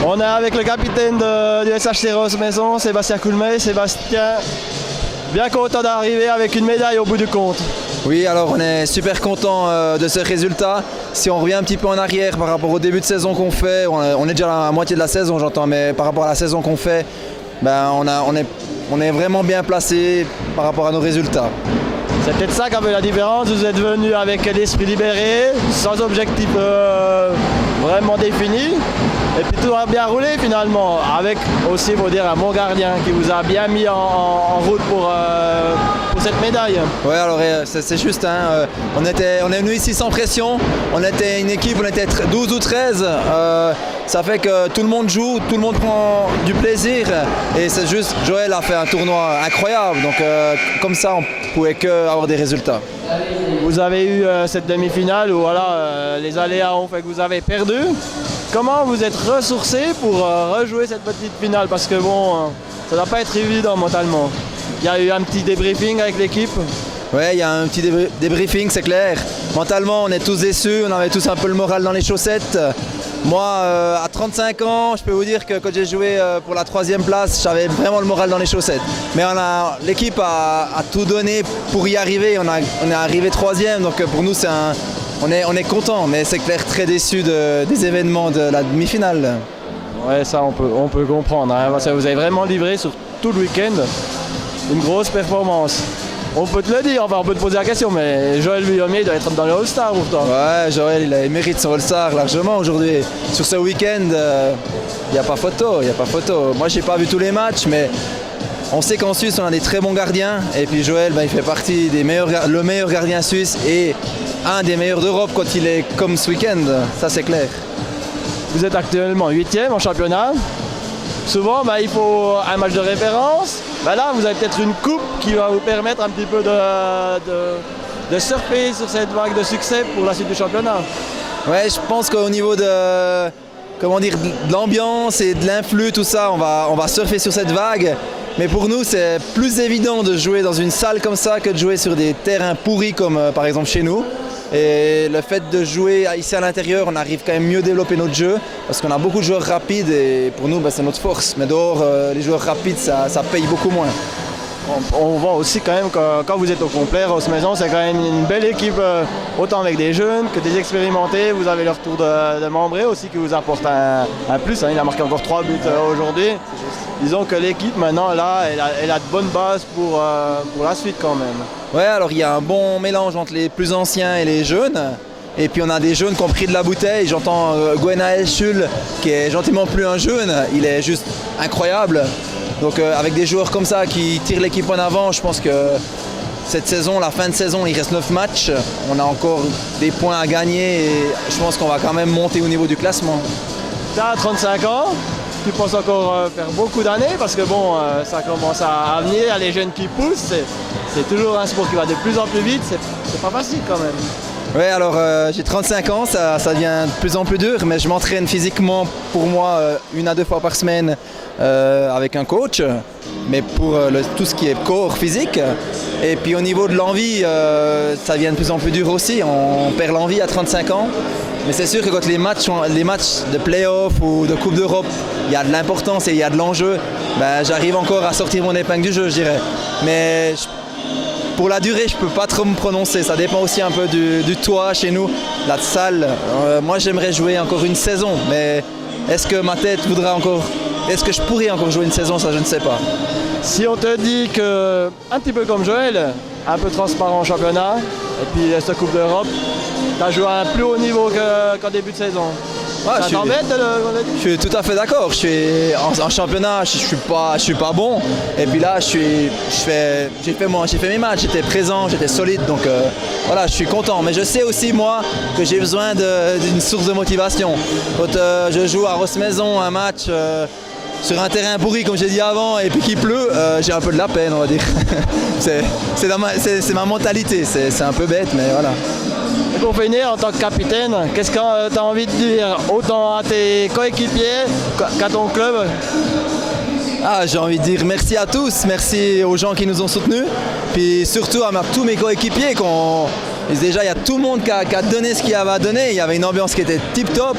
On est avec le capitaine du SHC Rosse-Maison, Sébastien Coulmey. Sébastien, bien content d'arriver avec une médaille au bout du compte. Oui, alors on est super content de ce résultat. Si on revient un petit peu en arrière par rapport au début de saison qu'on fait, on est déjà à la moitié de la saison, j'entends, mais par rapport à la saison qu'on fait, ben on est vraiment bien placé par rapport à nos résultats. C'est peut-être ça qui a fait la différence. Vous êtes venu avec l'esprit libéré, sans objectif vraiment défini. Et puis tout a bien roulé finalement, avec aussi, il faut dire, un bon gardien qui vous a bien mis en route pour cette médaille. Oui, alors c'est juste, hein, on est venu ici sans pression, on était une équipe, on était 12 ou 13, ça fait que tout le monde joue, tout le monde prend du plaisir, et c'est juste, Joël a fait un tournoi incroyable, donc comme ça on pouvait que avoir des résultats. Vous avez eu cette demi-finale où voilà, les aléas ont fait que vous avez perdu. Comment vous êtes ressourcé pour rejouer cette petite finale? Parce que bon, ça ne doit pas être évident mentalement. Il y a eu un petit débriefing avec l'équipe. Oui, il y a un petit débriefing, c'est clair. Mentalement, on est tous déçus, on avait tous un peu le moral dans les chaussettes. Moi, à 35 ans, je peux vous dire que quand j'ai joué pour la 3e place, j'avais vraiment le moral dans les chaussettes. Mais l'équipe a tout donné pour y arriver. On est arrivé 3e, donc pour nous, on est content, mais c'est clair très déçu des événements de la demi-finale. Ouais, ça on peut comprendre, hein, parce que vous avez vraiment livré sur tout le week-end une grosse performance. On peut te le dire, enfin on peut te poser la question, mais Joël Vuillomier doit être dans le All-Star pour toi. Ouais, Joël il mérite son All-Star largement aujourd'hui. Sur ce week-end, il n'y a pas photo, Moi j'ai pas vu tous les matchs, mais on sait qu'en Suisse on a des très bons gardiens, et puis Joël il fait partie le meilleur gardien suisse et un des meilleurs d'Europe quand il est comme ce week-end, ça c'est clair. Vous êtes actuellement 8e en championnat. Souvent il faut un match de référence. Là vous avez peut-être une coupe qui va vous permettre un petit peu de surfer sur cette vague de succès pour la suite du championnat. Ouais, je pense qu'au niveau de l'ambiance et de l'influx, tout ça, on va surfer sur cette vague. Mais pour nous, c'est plus évident de jouer dans une salle comme ça que de jouer sur des terrains pourris comme par exemple chez nous. Et le fait de jouer ici à l'intérieur, on arrive quand même mieux à développer notre jeu parce qu'on a beaucoup de joueurs rapides et pour nous, c'est notre force. Mais dehors, les joueurs rapides, ça paye beaucoup moins. On voit aussi quand même que quand vous êtes au complet, Rosse-Maison, c'est quand même une belle équipe, autant avec des jeunes que des expérimentés. Vous avez le retour de Membré aussi qui vous apporte un plus. Hein. Il a marqué encore 3 buts aujourd'hui. Disons que l'équipe maintenant là, elle a de bonnes bases pour la suite quand même. Ouais, alors il y a un bon mélange entre les plus anciens et les jeunes. Et puis on a des jeunes qui ont pris de la bouteille. J'entends Gwenaël Schul qui est gentiment plus un jeune. Il est juste incroyable. Donc avec des joueurs comme ça qui tirent l'équipe en avant, je pense que cette saison, la fin de saison, il reste 9 matchs. On a encore des points à gagner et je pense qu'on va quand même monter au niveau du classement. Tu as 35 ans. Tu penses encore faire beaucoup d'années parce que bon, ça commence à venir, il y a les jeunes qui poussent, c'est toujours un sport qui va de plus en plus vite, c'est pas facile quand même. Oui, alors j'ai 35 ans, ça devient de plus en plus dur, mais je m'entraîne physiquement pour moi 1 à 2 fois par semaine avec un coach, mais pour tout ce qui est corps physique. Et puis au niveau de l'envie, ça devient de plus en plus dur aussi, on perd l'envie à 35 ans. Mais c'est sûr que quand les matchs de play-off ou de Coupe d'Europe, il y a de l'importance et il y a de l'enjeu, j'arrive encore à sortir mon épingle du jeu, je dirais. Mais pour la durée, je ne peux pas trop me prononcer. Ça dépend aussi un peu du toit chez nous, la salle. Moi, j'aimerais jouer encore une saison, mais est-ce que ma tête voudra encore... Est-ce que je pourrais encore jouer une saison? Ça, je ne sais pas. Si on te dit que, un petit peu comme Joël, un peu transparent en championnat, et puis cette Coupe d'Europe, tu as joué à un plus haut niveau qu'en début de saison. Ouais, ça t'embête de le dire? Je suis tout à fait d'accord. En championnat, je suis pas bon. Et puis là, j'ai fait mes matchs, j'étais présent, j'étais solide. Donc voilà, je suis content. Mais je sais aussi, moi, que j'ai besoin d'une source de motivation. Quand je joue à Rosse-Maison un match sur un terrain pourri, comme j'ai dit avant, et puis qu'il pleut, j'ai un peu de la peine, on va dire. c'est ma mentalité. C'est un peu bête, mais voilà. Et pour finir, en tant que capitaine, qu'est-ce que tu as envie de dire autant à tes coéquipiers qu'à ton club? J'ai envie de dire merci à tous, merci aux gens qui nous ont soutenus, puis surtout à tous mes coéquipiers qui ont Et déjà, il y a tout le monde qui a donné ce qu'il avait à donner. Il y avait une ambiance qui était tip top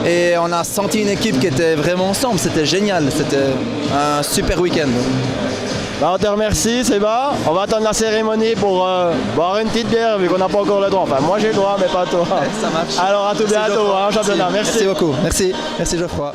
et on a senti une équipe qui était vraiment ensemble. C'était génial. C'était un super week-end. Bah, on te remercie, Séba. On va attendre la cérémonie pour boire une petite bière vu qu'on n'a pas encore le droit. Enfin, moi j'ai le droit, mais pas toi. Ça marche. Alors à tout bientôt, hein, championnat. Merci. Merci beaucoup. Merci Geoffroy.